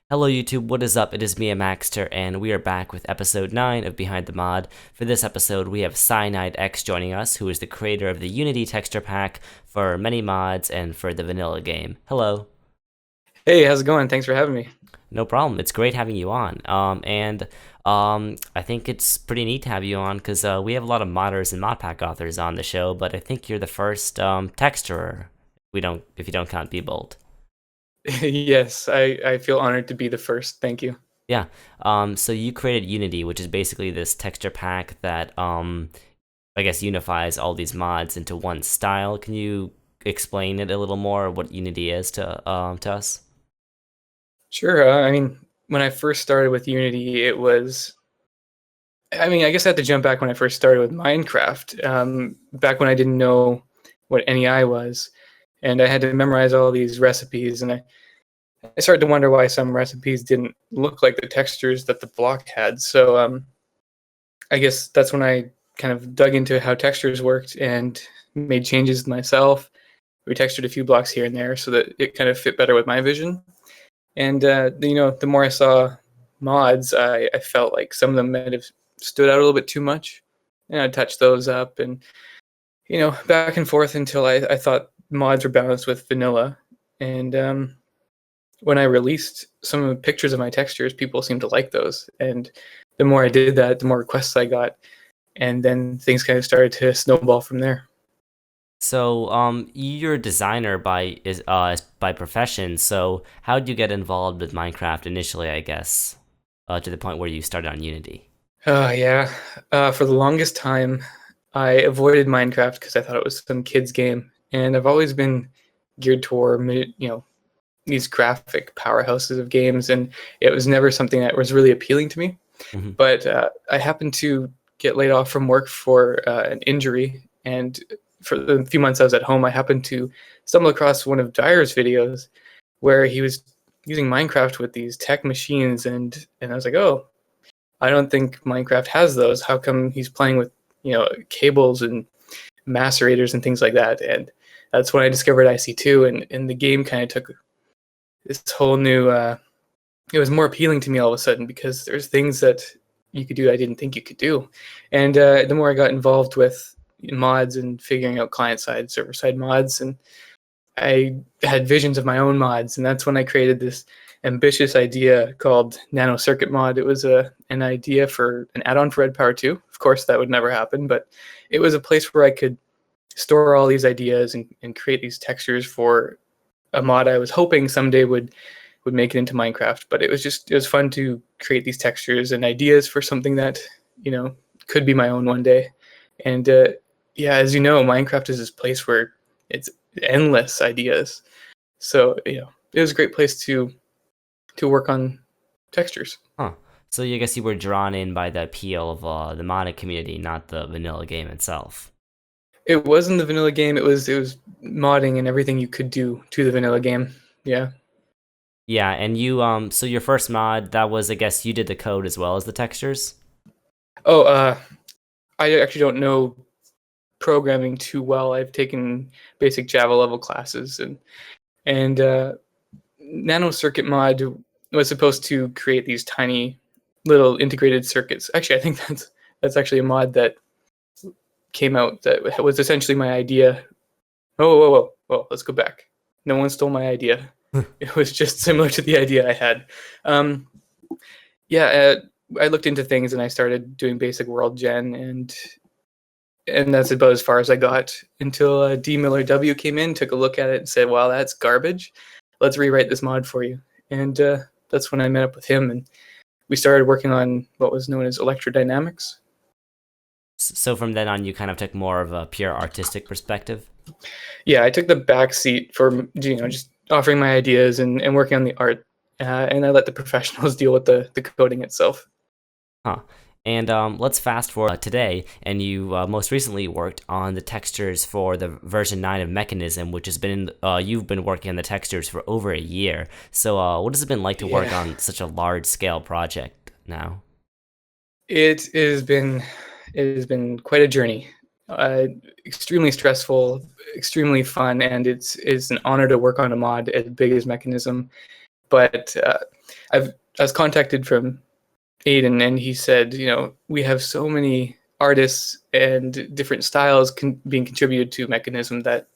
Hello YouTube, what is up? It is me, Amaxter, and we are back with episode 9 of Behind the Mod. For this episode, we have CyanideX joining us, who is the creator of the Unity texture pack for many mods and for the vanilla game. Hello. Hey, how's it going? Thanks for having me. No problem. It's great having you on. I think it's pretty neat to have you on because we have a lot of modders and mod pack authors on the show, but I think you're the first texturer. If you don't count Bebold. Yes, I feel honored to be the first. Thank you. Yeah. So you created Unity, which is basically this texture pack that I guess unifies all these mods into one style. Can you explain it a little more, what Unity is to us? Sure. When I first started with Unity, I guess I had to jump back when I first started with Minecraft, back when I didn't know what NEI was. And I had to memorize all these recipes. And I started to wonder why some recipes didn't look like the textures that the block had. So I guess that's when I kind of dug into how textures worked and made changes myself. Retextured a few blocks here and there so that it kind of fit better with my vision. And the more I saw mods, I felt like some of them might have stood out a little bit too much, and I touched those up, and back and forth until I thought mods were balanced with vanilla. And when I released some of the pictures of my textures, people seemed to like those, and the more I did that, the more requests I got, and then things kind of started to snowball from there. So you're a designer by profession. So how did you get involved with Minecraft initially? I guess to the point where you started on Unity. Yeah. For the longest time, I avoided Minecraft because I thought it was some kid's game, and I've always been geared toward these graphic powerhouses of games, and it was never something that was really appealing to me. Hmm. But I happened to get laid off from work for an injury, and for the few months I was at home, I happened to stumble across one of Dyer's videos where he was using Minecraft with these tech machines, and I was like, oh, I don't think Minecraft has those. How come he's playing with cables and macerators and things like that? And that's when I discovered IC2, and the game kind of took this whole new. It was more appealing to me all of a sudden because there's things that you could do I didn't think you could do, and the more I got involved with mods and figuring out client side, server side mods, and I had visions of my own mods, and that's when I created this ambitious idea called Nano Circuit Mod. It was an idea for an add-on for Red Power 2. Of course, that would never happen, but it was a place where I could store all these ideas and create these textures for a mod I was hoping someday would make it into Minecraft. But it was fun to create these textures and ideas for something that you know could be my own one day. And yeah, as you know, Minecraft is this place where it's endless ideas. So it was a great place to work on textures. Huh. So I guess you were drawn in by the appeal of the modding community, not the vanilla game itself. It wasn't the vanilla game. It was modding and everything you could do to the vanilla game. Yeah. Yeah, and so your first mod, that was, I guess you did the code as well as the textures? Oh, I actually don't know programming too well. I've taken basic Java level classes, and Nano Circuit Mod was supposed to create these tiny little integrated circuits. Actually, I think that's actually a mod that came out that was essentially my idea. Oh, whoa, whoa, whoa! Let's go back. No one stole my idea. It was just similar to the idea I had. Um, yeah, I looked into things and I started doing basic world gen, and that's about as far as I got until D Miller W came in, took a look at it, and said, "Wow, that's garbage. Let's rewrite this mod for you." And that's when I met up with him, and we started working on what was known as electrodynamics. So from then on, you kind of took more of a pure artistic perspective? Yeah, I took the back seat for just offering my ideas and working on the art, and I let the professionals deal with the coding itself. Huh. And let's fast forward today, and you most recently worked on the textures for the version 9 of Mechanism, which has been, you've been working on the textures for over a year. So what has it been like to work Yeah, on such a large-scale project now? it has been quite a journey. Extremely stressful, extremely fun, and it's an honor to work on a mod as big as Mechanism. But I was contacted from Aiden, and he said, we have so many artists and different styles being contributed to Mechanism that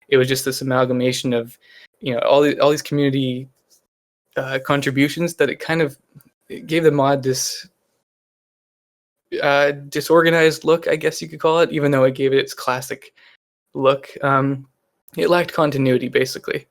it was just this amalgamation of, all these community contributions that it gave the mod this disorganized look, I guess you could call it, even though it gave it its classic look. It lacked continuity, basically.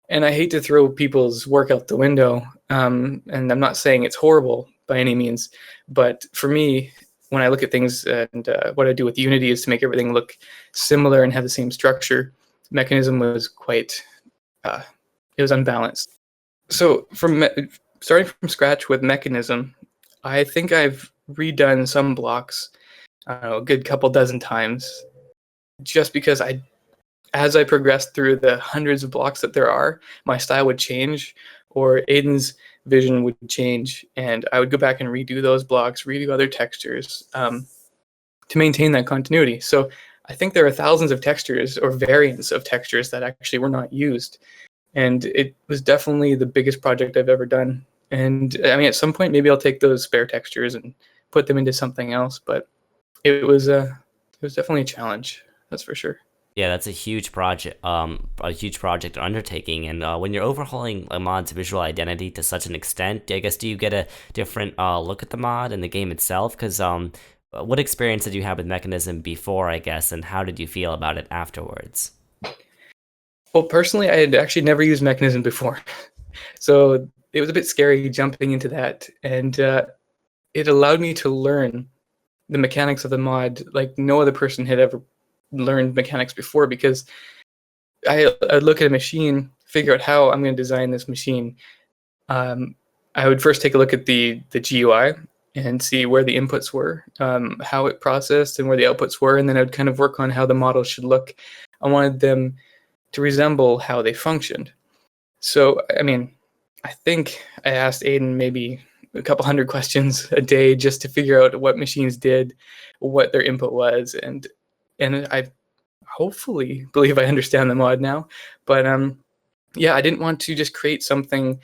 And I hate to throw people's work out the window, and I'm not saying it's horrible by any means, but for me, when I look at things and what I do with Unity is to make everything look similar and have the same structure. Mechanism was it was unbalanced. So starting from scratch with Mechanism, I think I've redone some blocks, I don't know, a good couple dozen times, just because as I progressed through the hundreds of blocks that there are, my style would change, or Aiden's vision would change, and I would go back and redo those blocks, redo other textures to maintain that continuity. So I think there are thousands of textures or variants of textures that actually were not used, and it was definitely the biggest project I've ever done. And I mean, at some point, maybe I'll take those spare textures and put them into something else, but it was definitely a challenge, that's for sure. Yeah, that's a huge project or undertaking. And when you're overhauling a mod's visual identity to such an extent, I guess do you get a different look at the mod and the game itself? Because what experience did you have with Mechanism before, I guess, and how did you feel about it afterwards? Well, personally, I had actually never used Mechanism before, so it was a bit scary jumping into that, and it allowed me to learn the mechanics of the mod like no other person had ever learned mechanics before, because I'd look at a machine, figure out how I'm going to design this machine. I would first take a look at the GUI and see where the inputs were, how it processed, and where the outputs were, and then I'd kind of work on how the model should look. I wanted them to resemble how they functioned. So, I mean, I think I asked Aiden maybe a couple hundred questions a day just to figure out what machines did, what their input was, and I hopefully believe I understand the mod now. But yeah, I didn't want to just create something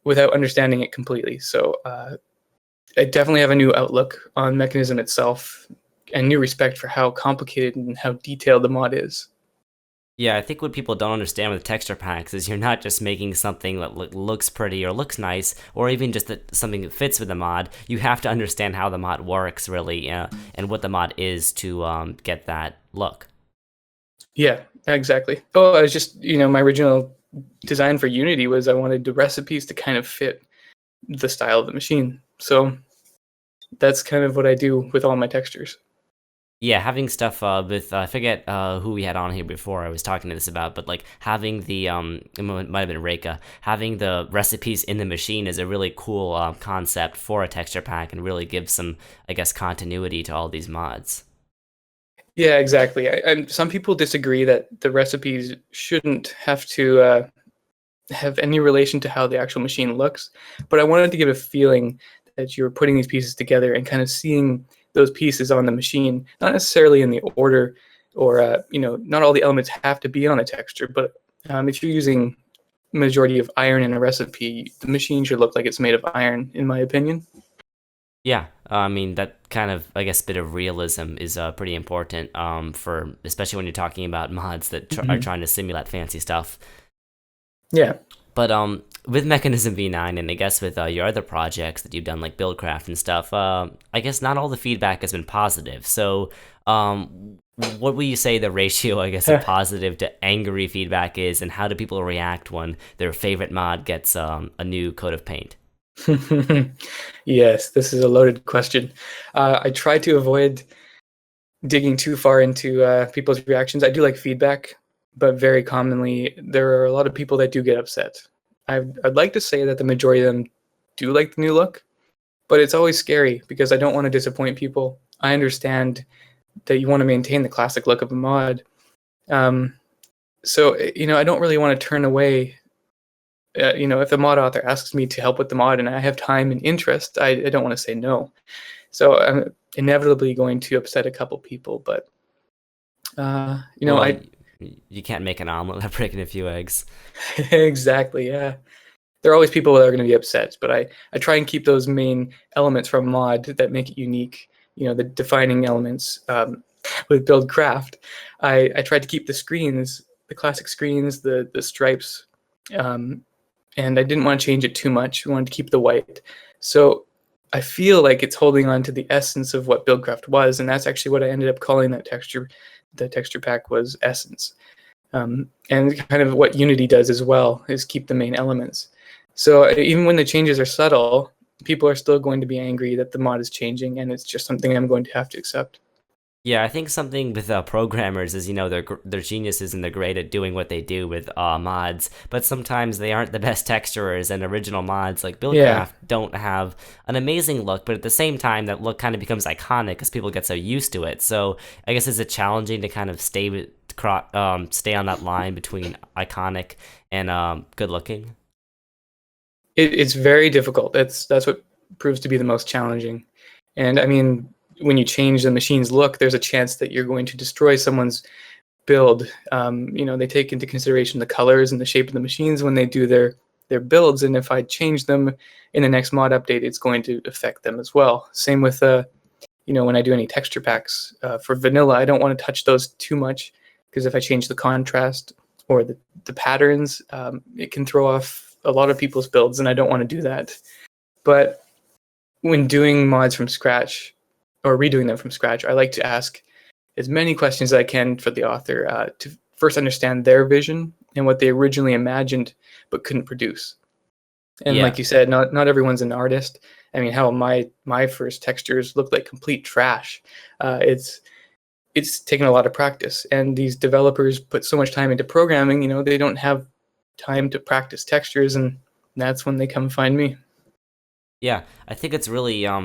without understanding it completely. So I definitely have a new outlook on Mechanism itself and new respect for how complicated and how detailed the mod is. Yeah, I think what people don't understand with texture packs is you're not just making something that looks pretty or looks nice, or even just something that fits with the mod. You have to understand how the mod works, really, and what the mod is to get that look. Yeah, exactly. Oh, I was just, my original design for Unity was I wanted the recipes to kind of fit the style of the machine. So that's kind of what I do with all my textures. Yeah, having stuff with I forget who we had on here before. I was talking to this about, but like having the it might have been Reika, having the recipes in the machine is a really cool concept for a texture pack, and really gives some, I guess, continuity to all these mods. Yeah, exactly. And some people disagree that the recipes shouldn't have to have any relation to how the actual machine looks, but I wanted to give a feeling that you're putting these pieces together and kind of seeing those pieces on the machine, not necessarily in the order, or not all the elements have to be on the texture, but if you're using majority of iron in a recipe, the machine should look like it's made of iron, in my opinion. Yeah, I mean that kind of, I guess, bit of realism is pretty important for, especially when you're talking about mods that are trying to simulate fancy stuff. Yeah. But with Mechanism V9, and I guess with your other projects that you've done, like Buildcraft and stuff, I guess not all the feedback has been positive. So, what will you say the ratio, I guess, of positive to angry feedback is, and how do people react when their favorite mod gets a new coat of paint? Yes, this is a loaded question. I try to avoid digging too far into people's reactions. I do like feedback, but very commonly there are a lot of people that do get upset. I'd like to say that the majority of them do like the new look, but it's always scary because I don't want to disappoint people. I understand that you want to maintain the classic look of a mod. So, I don't really want to turn away. If the mod author asks me to help with the mod and I have time and interest, I don't want to say no. So I'm inevitably going to upset a couple people, but Well, I you can't make an omelet without breaking a few eggs. exactly, yeah. there are always people that are going to be upset, but I try and keep those main elements from mod that make it unique, the defining elements. With Buildcraft, I tried to keep the screens, the classic screens, the stripes, and I didn't want to change it too much. I wanted to keep the white. So I feel like it's holding on to the essence of what Buildcraft was, and that's actually what I ended up calling that texture. The texture pack was Essence. And kind of what Unity does as well is keep the main elements. So even when the changes are subtle, people are still going to be angry that the mod is changing, and it's just something I'm going to have to accept. Yeah, I think something with programmers is, they're geniuses and they're great at doing what they do with mods, but sometimes they aren't the best texturers, and original mods like Yeah, Buildcraft don't have an amazing look, but at the same time, that look kind of becomes iconic because people get so used to it. So I guess is it challenging to kind of stay on that line between iconic and good looking? it's very difficult. That's what proves to be the most challenging. And I mean, when you change the machine's look, there's a chance that you're going to destroy someone's build. They take into consideration the colors and the shape of the machines when they do their builds, and if I change them in the next mod update, it's going to affect them as well. Same with when I do any texture packs for vanilla, I don't want to touch those too much because if I change the contrast or the patterns, it can throw off a lot of people's builds, and I don't want to do that. But when doing mods from scratch or redoing them from scratch, I like to ask as many questions as I can for the author to first understand their vision and what they originally imagined but couldn't produce. And Yeah. like you said, not everyone's an artist. I mean, hell, my first textures looked like complete trash. It's taken a lot of practice, and these developers put so much time into programming. They don't have time to practice textures, and that's when they come find me. Yeah, I think it's really I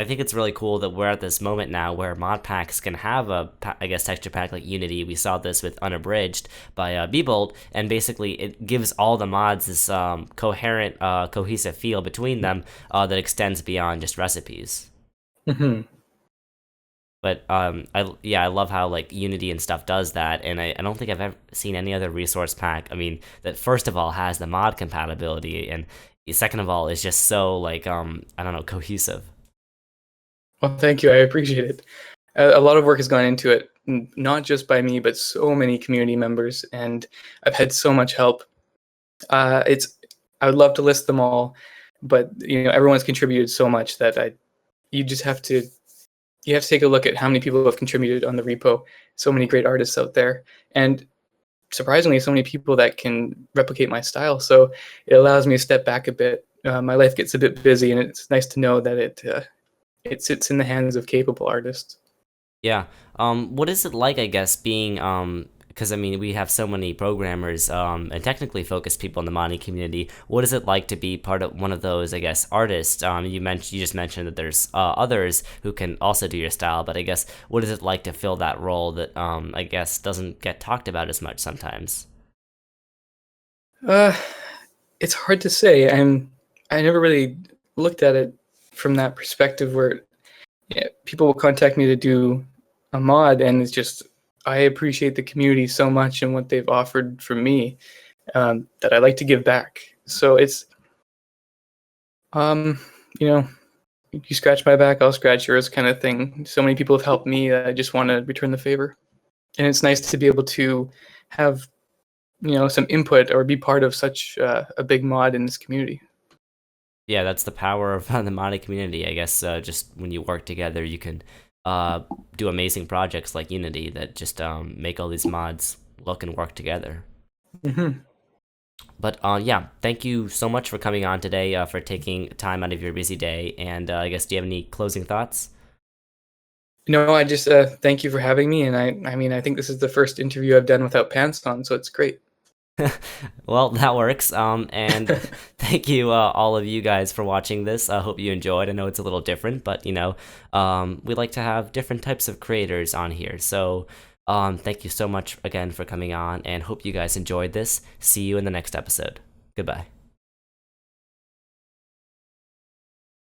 think it's really cool that we're at this moment now where mod packs can have I guess texture pack like Unity. We saw this with Unabridged by Bebold, and basically it gives all the mods this coherent, cohesive feel between them that extends beyond just recipes. Hmm. But I love how like Unity and stuff does that, and I don't think I've ever seen any other resource pack. I mean, that first of all has the mod compatibility, and second of all is just so like I don't know, cohesive. Well, thank you. I appreciate it. A lot of work has gone into it, not just by me, but so many community members, and I've had so much help. It's I would love to list them all, but everyone's contributed so much that you just have to take a look at how many people have contributed on the repo. So many great artists out there, and surprisingly, so many people that can replicate my style. So it allows me to step back a bit. My life gets a bit busy, and it's nice to know that it sits in the hands of capable artists. Yeah. What is it like, I guess, being because I mean we have so many programmers and technically focused people in the modding community. What is it like to be part of one of those, I guess, artists? You just mentioned that there's others who can also do your style, but I guess what is it like to fill that role that I guess doesn't get talked about as much sometimes? Uh, it's hard to say. I never really looked at it from that perspective where people will contact me to do a mod, and it's just I appreciate the community so much and what they've offered for me that I like to give back. So it's um, you know, you scratch my back, I'll scratch yours, kind of thing. So many people have helped me that I just want to return the favor, and it's nice to be able to have some input or be part of such a big mod in this community. Yeah, that's the power of the modding community. I guess just when you work together, you can uh, do amazing projects like Unity that just make all these mods look and work together. Hmm. But yeah, thank you so much for coming on today, for taking time out of your busy day. And I guess, do you have any closing thoughts? No, I just thank you for having me, and I mean I think this is the first interview I've done without pants on, so it's great. Well, that works. And thank you, all of you guys, for watching this. I hope you enjoyed. I know it's a little different, but we like to have different types of creators on here. So, thank you so much again for coming on, and hope you guys enjoyed this. See you in the next episode. Goodbye.